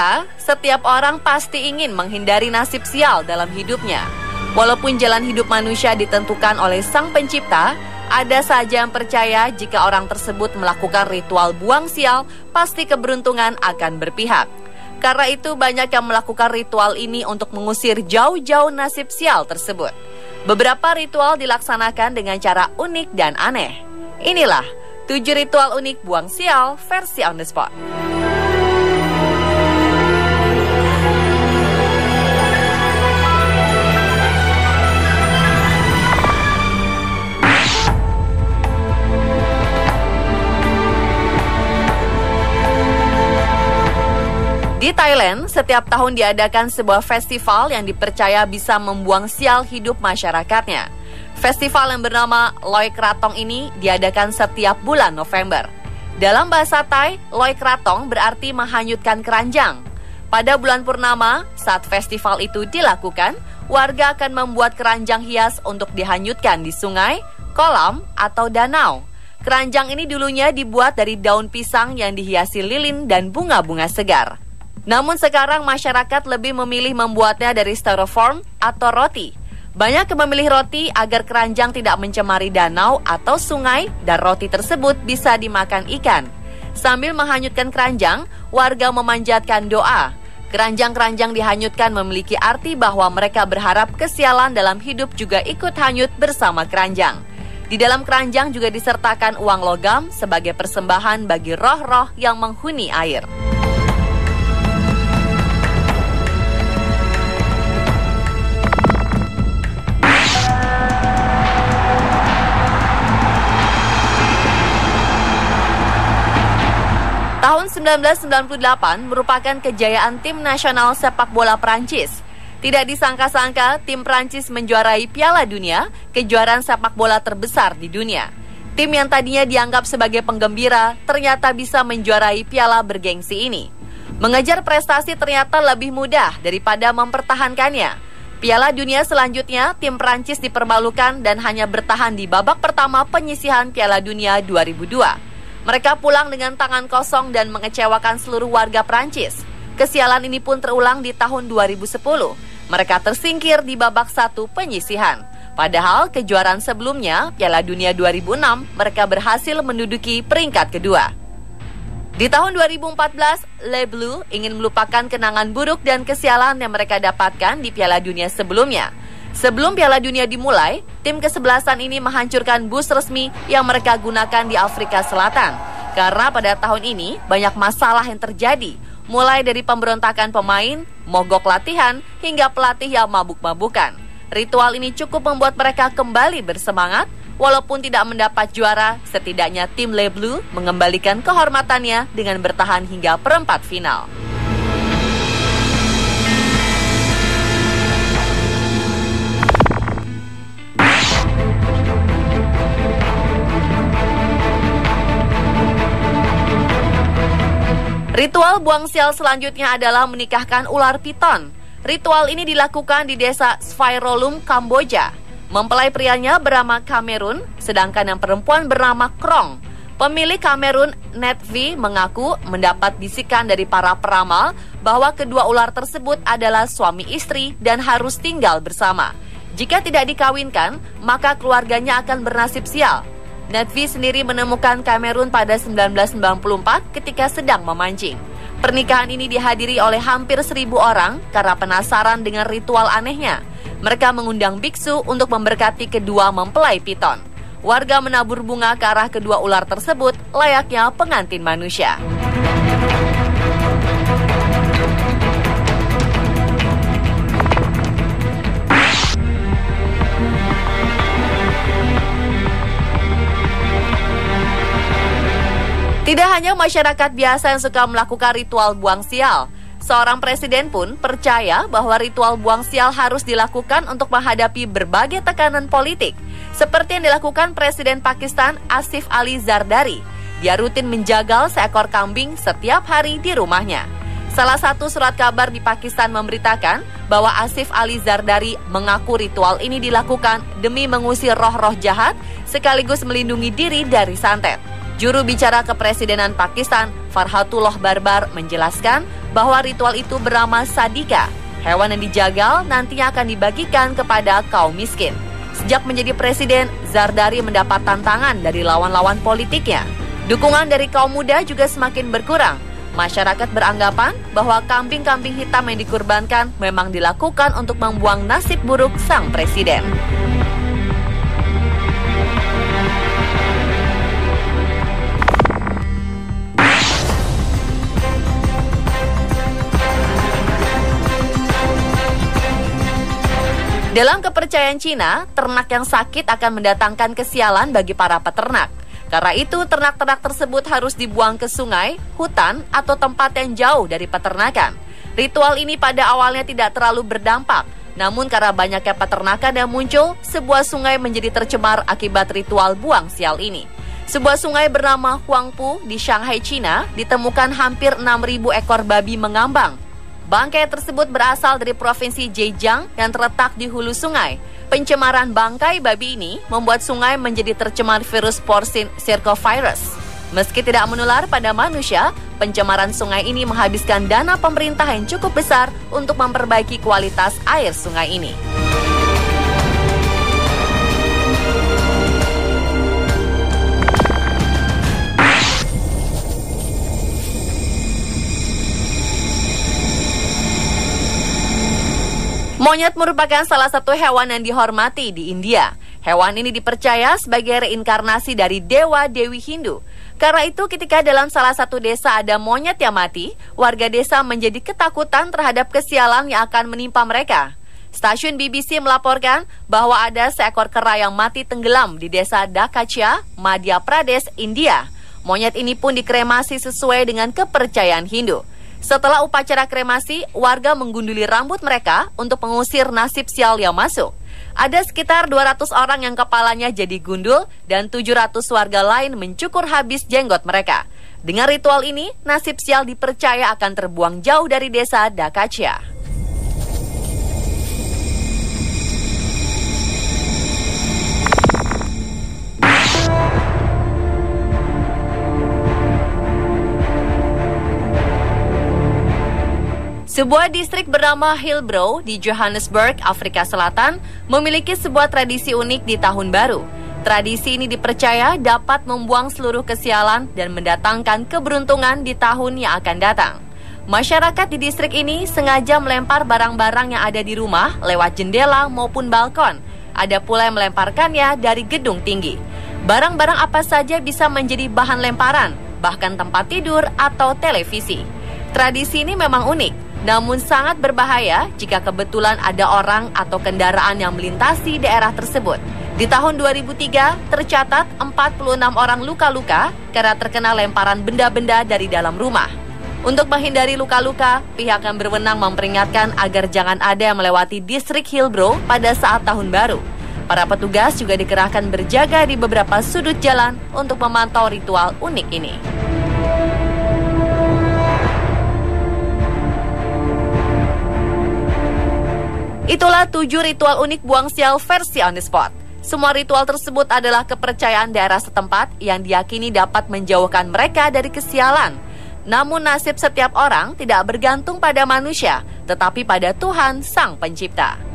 Pemirsa, setiap orang pasti ingin menghindari nasib sial dalam hidupnya. Walaupun jalan hidup manusia ditentukan oleh Sang Pencipta, ada saja yang percaya jika orang tersebut melakukan ritual buang sial, pasti keberuntungan akan berpihak. Karena itu banyak yang melakukan ritual ini untuk mengusir jauh-jauh nasib sial tersebut. Beberapa ritual dilaksanakan dengan cara unik dan aneh. Inilah 7 ritual unik buang sial versi on the spot. Di Thailand, setiap tahun diadakan sebuah festival yang dipercaya bisa membuang sial hidup masyarakatnya. Festival yang bernama Loi Krathong ini diadakan setiap bulan November. Dalam bahasa Thai, Loi Krathong berarti menghanyutkan keranjang. Pada bulan purnama, saat festival itu dilakukan, warga akan membuat keranjang hias untuk dihanyutkan di sungai, kolam, atau danau. Keranjang ini dulunya dibuat dari daun pisang yang dihiasi lilin dan bunga-bunga segar. Namun sekarang masyarakat lebih memilih membuatnya dari styrofoam atau roti. Banyak yang memilih roti agar keranjang tidak mencemari danau atau sungai dan roti tersebut bisa dimakan ikan. Sambil menghanyutkan keranjang, warga memanjatkan doa. Keranjang-keranjang dihanyutkan memiliki arti bahwa mereka berharap kesialan dalam hidup juga ikut hanyut bersama keranjang. Di dalam keranjang juga disertakan uang logam sebagai persembahan bagi roh-roh yang menghuni air. Tahun 1998 merupakan kejayaan tim nasional sepak bola Prancis. Tidak disangka-sangka, tim Prancis menjuarai Piala Dunia, kejuaraan sepak bola terbesar di dunia. Tim yang tadinya dianggap sebagai penggembira, ternyata bisa menjuarai piala bergengsi ini. Mengejar prestasi ternyata lebih mudah daripada mempertahankannya. Piala Dunia selanjutnya, tim Prancis dipermalukan dan hanya bertahan di babak pertama penyisihan Piala Dunia 2002. Mereka pulang dengan tangan kosong dan mengecewakan seluruh warga Prancis. Kesialan ini pun terulang di tahun 2010. Mereka tersingkir di babak 1 penyisihan. Padahal kejuaraan sebelumnya, Piala Dunia 2006, mereka berhasil menduduki peringkat kedua. Di tahun 2014, Les Bleus ingin melupakan kenangan buruk dan kesialan yang mereka dapatkan di Piala Dunia sebelumnya. Sebelum Piala Dunia dimulai, tim kesebelasan ini menghancurkan bus resmi yang mereka gunakan di Afrika Selatan. Karena pada tahun ini banyak masalah yang terjadi, mulai dari pemberontakan pemain, mogok latihan, hingga pelatih yang mabuk-mabukan. Ritual ini cukup membuat mereka kembali bersemangat, walaupun tidak mendapat juara, setidaknya tim Les Bleus mengembalikan kehormatannya dengan bertahan hingga perempat final. Ritual buang sial selanjutnya adalah menikahkan ular piton. Ritual ini dilakukan di desa Svairolum, Kamboja. Mempelai prianya bernama Kamerun, sedangkan yang perempuan bernama Krong. Pemilik Kamerun, Netvi, mengaku mendapat bisikan dari para peramal bahwa kedua ular tersebut adalah suami istri dan harus tinggal bersama. Jika tidak dikawinkan, maka keluarganya akan bernasib sial. Netvi sendiri menemukan Kamerun pada 1994 ketika sedang memancing. Pernikahan ini dihadiri oleh hampir 1.000 orang karena penasaran dengan ritual anehnya. Mereka mengundang biksu untuk memberkati kedua mempelai piton. Warga menabur bunga ke arah kedua ular tersebut layaknya pengantin manusia. Tidak hanya masyarakat biasa yang suka melakukan ritual buang sial, seorang presiden pun percaya bahwa ritual buang sial harus dilakukan untuk menghadapi berbagai tekanan politik, seperti yang dilakukan Presiden Pakistan Asif Ali Zardari. Dia rutin menjagal seekor kambing setiap hari di rumahnya. Salah satu surat kabar di Pakistan memberitakan bahwa Asif Ali Zardari mengaku ritual ini dilakukan demi mengusir roh-roh jahat sekaligus melindungi diri dari santet. Juru bicara kepresidenan Pakistan, Farhatullah Barbar, menjelaskan bahwa ritual itu bernama Sadika. Hewan yang dijagal nantinya akan dibagikan kepada kaum miskin. Sejak menjadi presiden, Zardari mendapat tantangan dari lawan-lawan politiknya. Dukungan dari kaum muda juga semakin berkurang. Masyarakat beranggapan bahwa kambing-kambing hitam yang dikurbankan memang dilakukan untuk membuang nasib buruk sang presiden. Dalam kepercayaan Cina, ternak yang sakit akan mendatangkan kesialan bagi para peternak. Karena itu, ternak-ternak tersebut harus dibuang ke sungai, hutan, atau tempat yang jauh dari peternakan. Ritual ini pada awalnya tidak terlalu berdampak, namun karena banyaknya peternakan yang muncul, sebuah sungai menjadi tercemar akibat ritual buang sial ini. Sebuah sungai bernama Huangpu di Shanghai, Cina, ditemukan hampir 6.000 ekor babi mengambang. Bangkai tersebut berasal dari provinsi Zhejiang yang terletak di hulu sungai. Pencemaran bangkai babi ini membuat sungai menjadi tercemar virus porcine circovirus. Meski tidak menular pada manusia, pencemaran sungai ini menghabiskan dana pemerintah yang cukup besar untuk memperbaiki kualitas air sungai ini. Monyet merupakan salah satu hewan yang dihormati di India. Hewan ini dipercaya sebagai reinkarnasi dari dewa-dewi Hindu. Karena itu, ketika dalam salah satu desa ada monyet yang mati, warga desa menjadi ketakutan terhadap kesialan yang akan menimpa mereka. Stasiun BBC melaporkan bahwa ada seekor kera yang mati tenggelam di desa Dakachya, Madhya Pradesh, India. Monyet ini pun dikremasi sesuai dengan kepercayaan Hindu. Setelah upacara kremasi, warga menggunduli rambut mereka untuk mengusir nasib sial yang masuk. Ada sekitar 200 orang yang kepalanya jadi gundul dan 700 warga lain mencukur habis jenggot mereka. Dengan ritual ini, nasib sial dipercaya akan terbuang jauh dari desa Dakachya. Sebuah distrik bernama Hillbrow di Johannesburg, Afrika Selatan, memiliki sebuah tradisi unik di Tahun Baru. Tradisi ini dipercaya dapat membuang seluruh kesialan dan mendatangkan keberuntungan di tahun yang akan datang. Masyarakat di distrik ini sengaja melempar barang-barang yang ada di rumah lewat jendela maupun balkon. Ada pula yang melemparkannya dari gedung tinggi. Barang-barang apa saja bisa menjadi bahan lemparan, bahkan tempat tidur atau televisi. Tradisi ini memang unik, namun sangat berbahaya jika kebetulan ada orang atau kendaraan yang melintasi daerah tersebut. Di tahun 2003, tercatat 46 orang luka-luka karena terkena lemparan benda-benda dari dalam rumah. Untuk menghindari luka-luka, pihak yang berwenang memperingatkan agar jangan ada yang melewati distrik Hillbrow pada saat Tahun Baru. Para petugas juga dikerahkan berjaga di beberapa sudut jalan untuk memantau ritual unik ini. Itulah 7 ritual unik buang sial versi on the spot. Semua ritual tersebut adalah kepercayaan daerah setempat yang diyakini dapat menjauhkan mereka dari kesialan. Namun nasib setiap orang tidak bergantung pada manusia, tetapi pada Tuhan Sang Pencipta.